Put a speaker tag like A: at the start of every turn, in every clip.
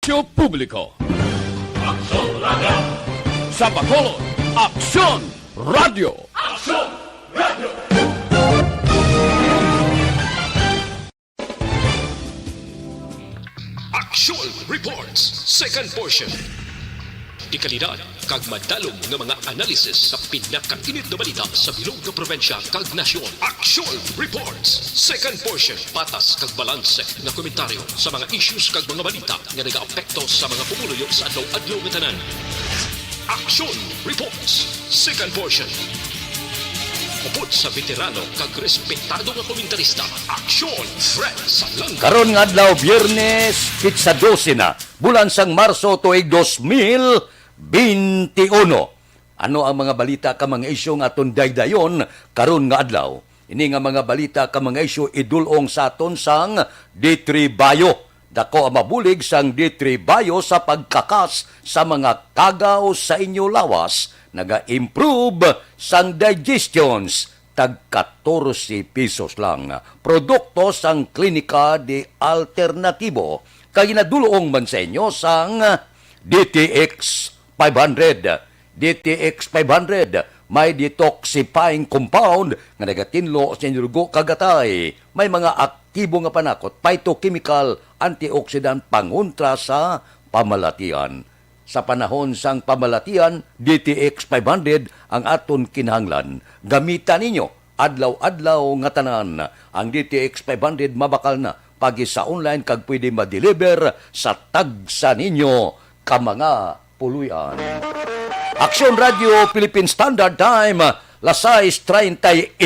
A: serbisyo publiko.
B: Aksyon Radio!
A: Sa Bacolod, Aksyon Radio!
B: Aksyon Radio!
C: Aksyon Reports, second portion. Di kalidad, kag madalong nga mga analisis sa pinakainit na balita sa bilog na probinsya kag nasyon. Aksyon Reports, second portion. Patas kag balanse na komentaryo sa mga issues kag mga balita nga nagaapekto sa mga pumuluyo sa adlaw-adlaw nga tanan. Aksyon Reports, second portion. Upod sa veterano kag respetado nga komentarista, Aksyon Fred SalangaNo.
D: Karon nga adlaw Biyernes, kitsa 12 na, bulan sang Marso tuig 2021. Ano ang mga balita ka mga isyu nga aton daydayon karon nga adlaw? Ini nga mga balita ka mga isyu idulong sa aton sang D3 Bayo. Dako ang mabulig sang D3 Bayo sa pagkakas sa mga kagaw sa inyo lawas, naga-improve sang digestions, tag 14 pesos lang. Produkto sang klinika de alternatibo, kay nadulong man sa inyo sang DTX 500. DTX 500 may detoxifying compound nga nagatinlo sa inyong dugo kagatay. May mga aktibo nga panakot, phytochemical, antioxidant pangontra sa pamalatian. Sa panahon sang pamalatian, DTX 500 ang aton kinahanglan. Gamitan ninyo adlaw-adlaw nga tanan. Ang DTX 500 mabakal na pagi sa online kag pwede ma-deliver sa tagsa ninyo ka mga puluyan. Aksyon Radio Philippine Standard Time, las 6:39.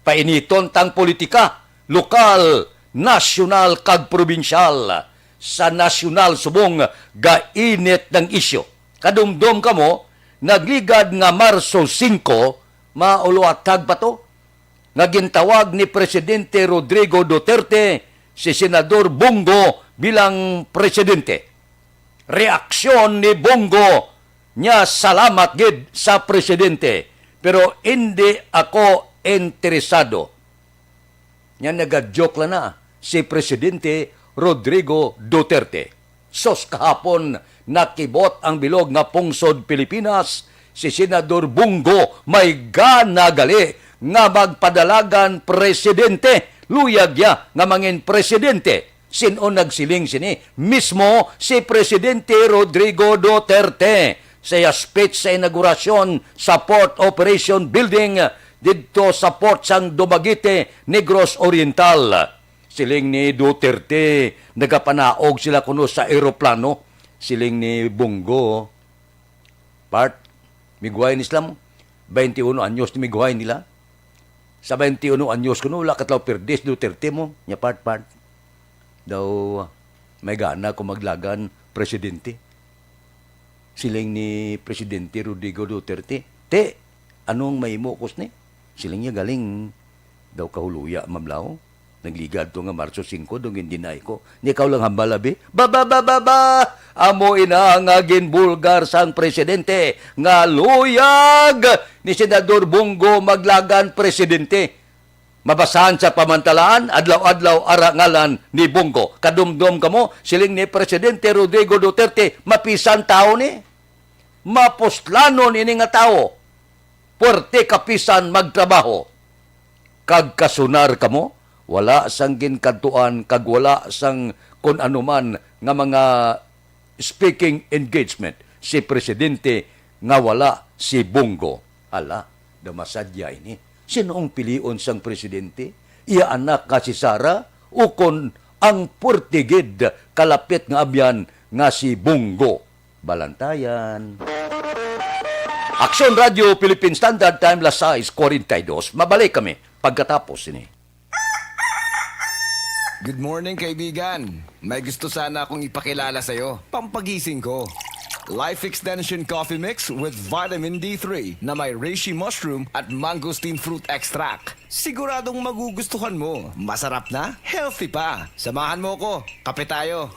D: Painiton tang politika, lokal, nasyonal kag probinsyal. Sa nasyonal subong gainit ng isyo. Kadumdum kamo, nagligad nga Marso 5, mauluatag pa to? Nagintawag ni Presidente Rodrigo Duterte si Senador Bongo bilang presidente. Reaksyon ni Bongo niya, salamat gid sa presidente, pero hindi ako interesado. Niya nag-joke lang na si Presidente Rodrigo Duterte. Sos kahapon nakibot ang bilog nga pungsod Pilipinas, si Senador Bongo may gana gali nga magpadalagan presidente. Luyag ya nga mangin presidente. Sino nagsiling sini? Mismo si Presidente Rodrigo Duterte. Sa speech sa inaugurasyon sa Port Operation Building dito sa Port sang Dumaguete, Negros Oriental. Siling ni Duterte, nagapanaog sila kuno sa aeroplano. Siling ni Bongo, part, miguhay ni Islam, 21 anyos ni miguhay nila. Sa 21 anyos kuno, wala katlaw perdes Duterte mo, niya part. Daw, may gana kung maglagan presidente. Siling ni Presidente Rodrigo Duterte, te, anong may mukos ni? Siling niya galing daw kahuluya, mamlaw. Nagligad to nga Marso 5, dungin dinay ko. Ni ikaw lang hambalabi, ba! Amo ina nga ginbulgar sang presidente, nga luyag ni Senador Bongo maglagan presidente. Mabasahan sa pamantalaan, adlaw-adlaw arangalan ni Bongo. Kadumdum kamo, siling ni Presidente Rodrigo Duterte, mapisan tao ni. Maposlanon ini nga tao. Puerte kapisan magtrabaho. Kag kasunar kamo, wala sang ginkantuan, kag wala sang kun anuman nga mga speaking engagement si Presidente nga wala si Bongo. Ala, damasadya ini. Sino ang pilion sang presidente? Iya anak ka si Sara o kon ang portigid kalapit nga abyan nga si Bongo. Balantayan. Aksyon Radio Philippine Standard Time, las 6:42. Mabalik kami pagkatapos ini.
E: Good morning, kaibigan. May gusto sana akong ipakilala sa'yo. Pampagising ko. Life Extension Coffee Mix with Vitamin D3 na may reishi mushroom at mangosteen fruit extract. Siguradong magugustuhan mo. Masarap na, healthy pa. Samahan mo ko. Kape tayo.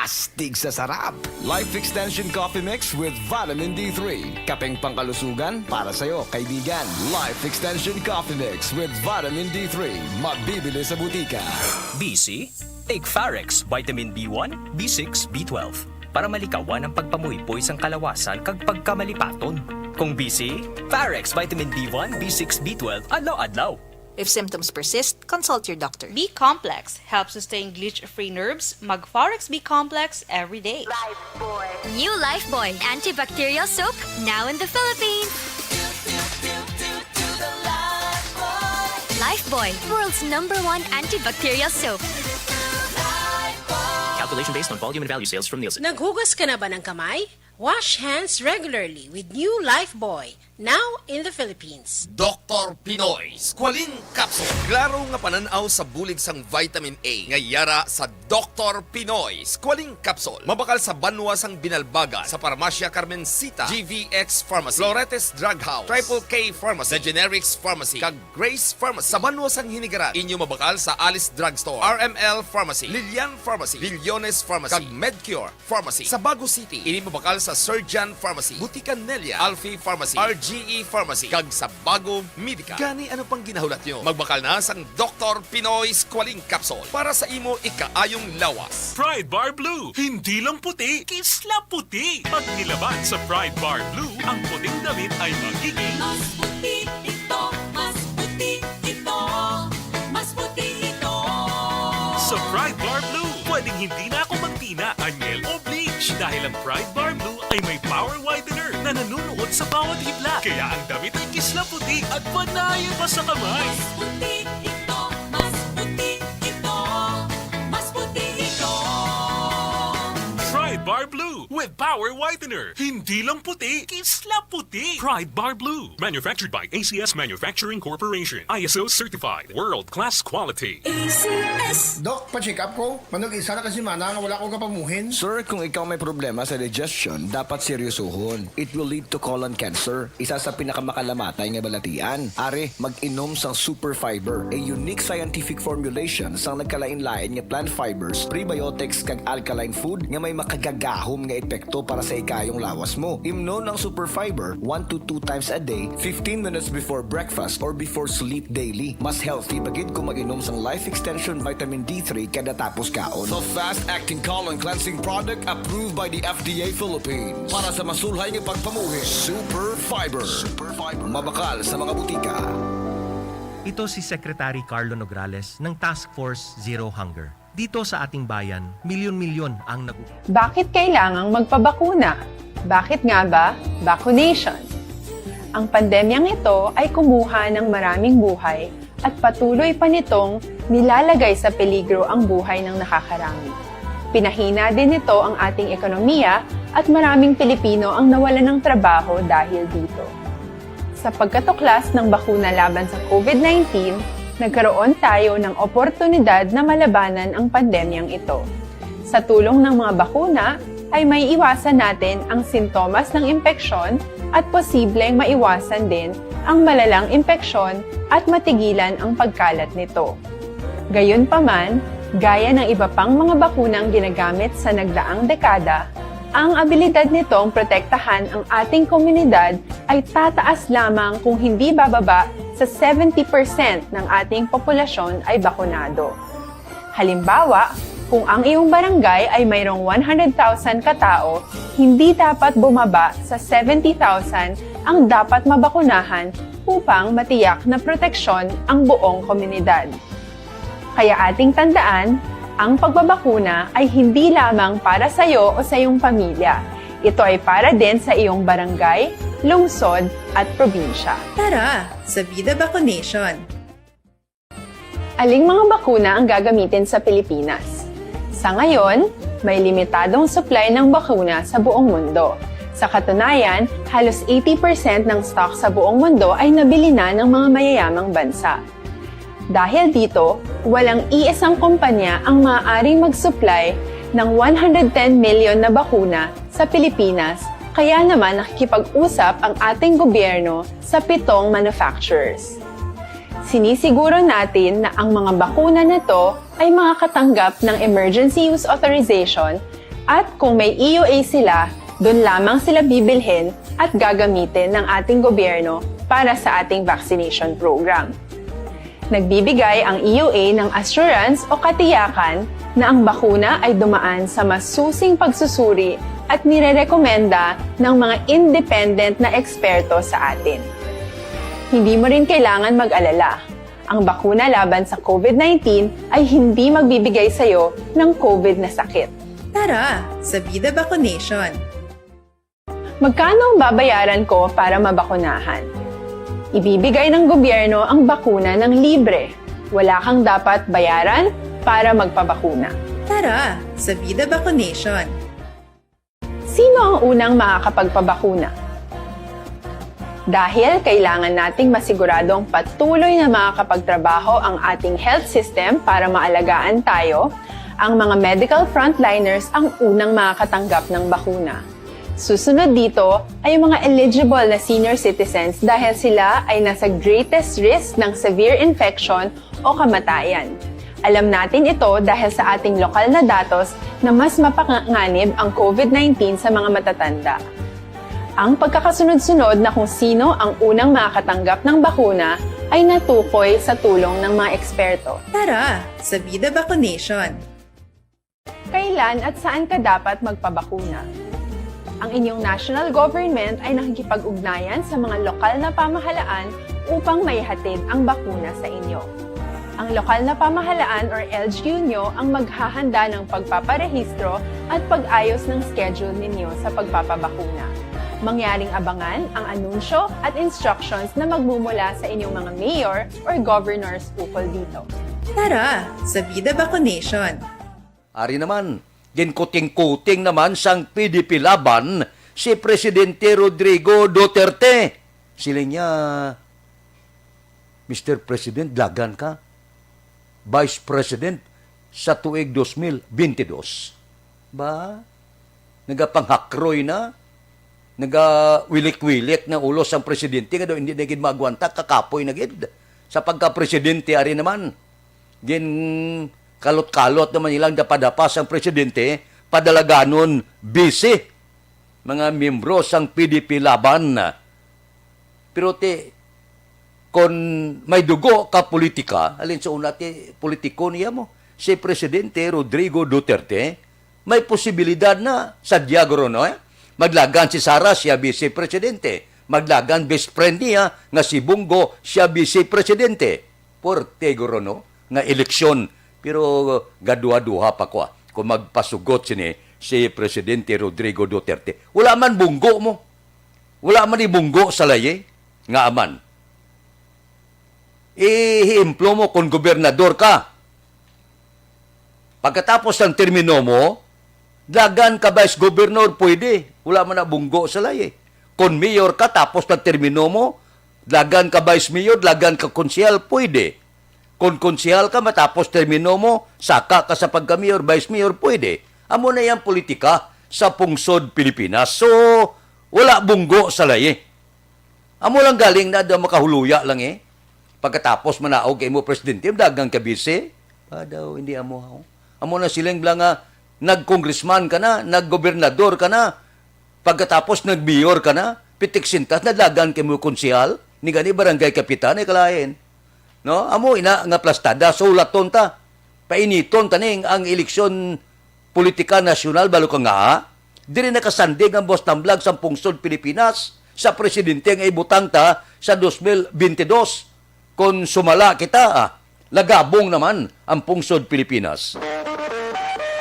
E: astig sa sarap. Life Extension Coffee Mix with Vitamin D3. Kapeng pangkalusugan para sa'yo, kaibigan. Life Extension Coffee Mix with Vitamin D3. Mabibili sa butika.
F: BC? Take Farex, Vitamin B1, B6, B12 para malikawan ang pagpamuypoy sang kalawasan kag pagkamalipaton. Kung BC, Farex, Vitamin B1, B6, B12, adlaw-adlaw.
G: If symptoms persist, consult your doctor.
H: B-Complex helps sustain glitch-free nerves. Mag-Forex B-Complex every day.
I: New Lifebuoy antibacterial soap now in the Philippines. Lifebuoy, world's #1 antibacterial soap.
F: Calculation based on volume and value sales from Nielsen.
J: Naghugas ka na ba ng kamay? Wash hands regularly with new Lifebuoy, now in the Philippines.
K: Dr. Pinoy, Squalene Capsule. Klaro nga pananaw sa bulig sang vitamin A. Ngayara sa Dr. Pinoy, Squalene Capsule. Mabakal sa banwa sang Binalbaga, sa Parmasya Carmencita, GVX Pharmacy, Floretes Drug House, Triple K Pharmacy, The Generics Pharmacy, kag Grace Pharmacy. Sa banwa sang Hinigaran, inyo mabakal sa Alice Drugstore, RML Pharmacy, Lilian Pharmacy, Liliones Pharmacy, kag Medcure Pharmacy. Sa Bago City, ini mabakal sa Surgeon Pharmacy, Butikan Nelia, Alfie Pharmacy, RGE Pharmacy, kag sa Bago Medica. Gani ano pang ginahulat nyo? Magbakal na sang Dr. Pinoy Squalene Capsule para sa imo ikaayong lawas.
L: Pride Bar Blue, hindi lang puti, kisla puti. Pag nilaban sa Pride Bar Blue, ang puting damit ay magiging
B: Mas puti ito, mas puti ito, mas puti ito.
L: sa Pride Bar Blue. Pwedeng hindi na ako magtina, anyel o bleach dahil ang Pride Bar Blue ay may power widener na nanunuot sa bawat hibla. Kaya ang damit ay kisla puti at panayan pa sa kamay.
B: Mas puti ito, mas puti ito, mas puti ito.
L: Pride Bar Blue with power whitener. Hindi lang puti, kisla puti. Pride Bar Blue. Manufactured by ACS Manufacturing Corporation. ISO certified. World-class quality.
B: ACS.
M: Dok, pa-check up ko. Manog isa na kasi mana nga wala ko kapamuhin.
E: Sir, kung ikaw may problema sa digestion, dapat seryosohon. It will lead to colon cancer. Isa sa pinakamakalamatay nga balatian. Are, mag-inom sang super fiber, a unique scientific formulation sang nagkalain-lain nga plant fibers, prebiotics kag alkaline food nga may makagagahom nga epekto para sa ikayong lawas mo. Imnon ang super fiber 1 to 2 times a day, 15 minutes before breakfast or before sleep daily. Mas healthy bagid kung mag-inom sang Life Extension Vitamin D3 kada tapos kaon. The fast-acting colon cleansing product approved by the FDA Philippines. Para sa masulhay nga pagpamuhi, Super Fiber. Super Fiber. Mabakal sa mga butika.
N: Ito si Secretary Carlo Nograles ng Task Force Zero Hunger. Dito sa ating bayan, milyon-milyon ang
O: Bakit kailangang magpabakuna? Bakit nga ba vaccination? Ang pandemyang ito ay kumuha ng maraming buhay at patuloy pa nitong nilalagay sa peligro ang buhay ng nakakarami. Pinahina din nito ang ating ekonomiya at maraming Pilipino ang nawalan ng trabaho dahil dito. Sa pagkatuklas ng bakuna laban sa COVID-19, nagkaroon tayo ng oportunidad na malabanan ang pandemyang ito. Sa tulong ng mga bakuna, ay may iwasan natin ang sintomas ng impeksyon at posibleng maiwasan din ang malalang impeksyon at matigilan ang pagkalat nito. Gayunpaman, gaya ng iba pang mga bakunang ginagamit sa nagdaang dekada, ang abilidad nitong protektahan ang ating komunidad ay tataas lamang kung hindi bababa sa 70% ng ating populasyon ay bakunado. Halimbawa, kung ang iyong barangay ay mayroong 100,000 katao, hindi dapat bumaba sa 70,000 ang dapat mabakunahan upang matiyak na proteksyon ang buong komunidad. Kaya ating tandaan, ang pagbabakuna ay hindi lamang para sa iyo o sa iyong pamilya. Ito ay para din sa iyong barangay, lungsod at probinsya.
P: Tara, sa Vida Vaccination!
O: Aling mga bakuna ang gagamitin sa Pilipinas? Sa ngayon, may limitadong supply ng bakuna sa buong mundo. Sa katunayan, halos 80% ng stock sa buong mundo ay nabili na ng mga mayayamang bansa. Dahil dito, walang iisang kumpanya ang maaaring mag-supply ng 110 million na bakuna sa Pilipinas, kaya naman nakikipag-usap ang ating gobyerno sa 7 manufacturers. Sinisiguro natin na ang mga bakuna na ito ay makakatanggap ng Emergency Use Authorization At kung may EUA sila, doon lamang sila bibilhin at gagamitin ng ating gobyerno para sa ating vaccination program. Nagbibigay ang EUA ng assurance o katiyakan na ang bakuna ay dumaan sa masusing pagsusuri at nirerekomenda ng mga independent na eksperto sa atin. Hindi mo rin kailangan mag-alala. Ang bakuna laban sa COVID-19 ay hindi magbibigay sa'yo ng COVID na sakit.
P: Tara, sa Vida Vaccination.
O: Magkano ang babayaran ko para mabakunahan? Ibibigay ng gobyerno ang bakuna ng libre. Wala kang dapat bayaran para magpabakuna.
P: Tara, sa Vida Vaccination.
O: Sino ang unang makakapagpabakuna? Dahil kailangan nating masiguradong patuloy na makakapagtrabaho ang ating health system para maalagaan tayo, ang mga medical frontliners ang unang makakatanggap ng bakuna. Susunod dito ay yung mga eligible na senior citizens dahil sila ay nasa greatest risk ng severe infection o kamatayan. Alam natin ito dahil sa ating lokal na datos na mas mapanganib ang COVID-19 sa mga matatanda. Ang pagkakasunod-sunod na kung sino ang unang makakatanggap ng bakuna ay natukoy sa tulong ng mga eksperto.
P: Tara, sa Vida Vaccination.
O: Kailan at saan ka dapat magpabakuna? Ang inyong national government ay nakikipag-ugnayan sa mga lokal na pamahalaan upang maihatid ang bakuna sa inyo. Ang lokal na pamahalaan or LGU nyo ang maghahanda ng pagpaparehistro at pag-ayos ng schedule ninyo sa pagpapabakuna. Mangyaring abangan ang anunsyo at instructions na magmumula sa inyong mga mayor or governors ukol dito.
P: Tara, sa Vida Vaccination.
D: Ari naman, ginkuting-kuting naman sang PDP laban si Presidente Rodrigo Duterte. Sila niya, Mr. President, lagan ka. Vice President sa tuig 2022. Ba? Nagapanghakroy na? Nagawilik-wilik na ulos ang presidente nga daw hindi na gid magwanta, kakapoy na gid. Sa pagka-presidente, ari naman, gin kalot-kalot naman ilang dapadapa ang presidente, padalaganon busy mga miyembro sang PDP laban. Pero kung may dugo ka politika, alin sa una politiko niya mo, si Presidente Rodrigo Duterte, may posibilidad na sa Diagoro, no? Maglagan si Sara, siya Vice Presidente. Maglagan best friend niya, nga si Bungo, siya Vice Presidente. Portegoro, no? Nga eleksyon. Pero gadua-duha pa ko, kung magpasugot si Presidente Rodrigo Duterte. Wala man Bungo mo. Wala man ibunggo sa laye, nga aman. Ihimplo mo kung gobernador ka. Pagkatapos ng termino mo, dagan ka vice governor, pwede. Wala man na bunggo sa laye. Kung mayor ka, tapos ng termino mo, dagan ka vice mayor, dagan ka konsyal, pwede. Kung konsyal ka, matapos termino mo, saka ka sa pagka-mayor, vice mayor, pwede. Amo na yung politika sa pungsod Pilipinas. So, wala bunggo sa laye. Amo lang galing na makahuluya lang eh. Pagkatapos manaog kay mo presidente, dagang kabise. Daw, hindi amo. Amo na silang nga, nag-congressman ka na, nag-gobernador ka na, pagkatapos nag-mayor ka na, pitik-sintas, nadagan kay mo konsyal, ni gani barangay kapitan, kalahin. No? Amo, ina nga plastada, so laton ta. Painiton taning ang eleksyon politika nasyonal, balo ka nga, di rin nakasandig ang boss tamblag sa pungsod Pilipinas, sa presidente ang ibutang ta sa 2022. Kung sumala kita, lagabong naman ang pungsod Pilipinas.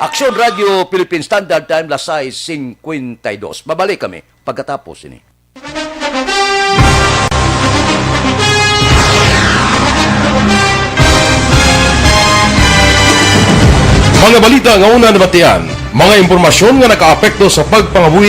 D: Aksyon Radio Philippine Standard Time, lasay 52. Babalik kami pagkatapos ini.
Q: Mga balita nga una nabatian, mga impormasyon nga nakaapekto sa pagpangabuhi